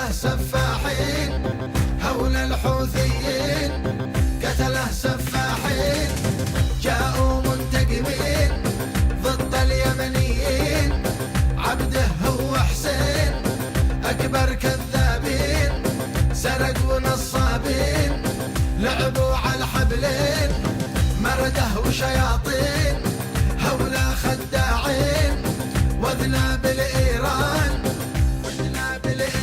قتله سفاحين، هول الحوثيين قتله سفاحين، جاءوا منتقمين ضد اليمنيين، عبده هو حسين أكبر كذابين، سرقوا نصابين لعبوا على الحبلين، مرده وشياطين هولا خداعين، وذنا بالإيران وذنا بالإيران.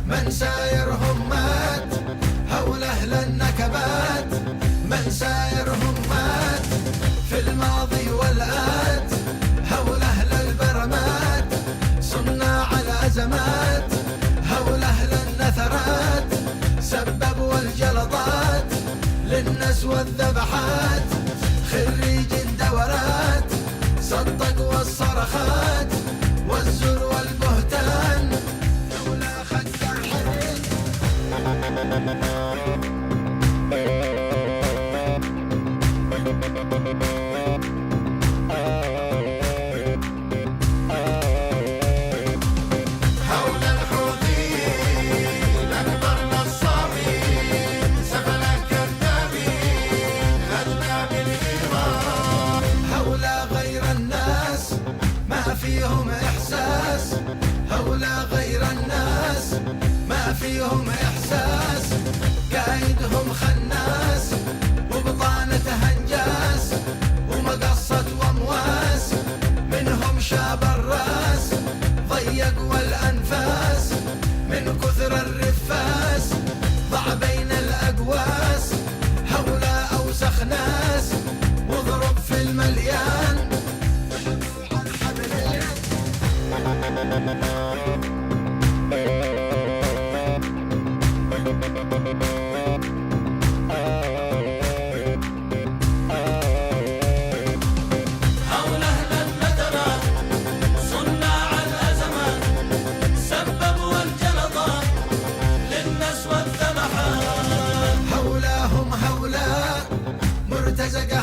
من سايرهم مات، هول أهل النكبات من سايرهم مات، في الماضي والآت هول أهل البرمات، صناع الأزمات هول أهل النثرات، سببوا الجلطات للنس والذبحات، خريج دورات صدقوا الصرخات والزر والبهتان، فيهم إحساس، هؤلاء غير الناس ما فيهم إحساس، قايدهم خناس وبطانته هنجاس، ومقصة ومواس منهم شاب الراس، ضيق والأنفاس من كثر الرفاس، ضع بين الأقواس، هؤلاء أوسخ ناس واضرب في المليان. هولاهم هولا مرتزق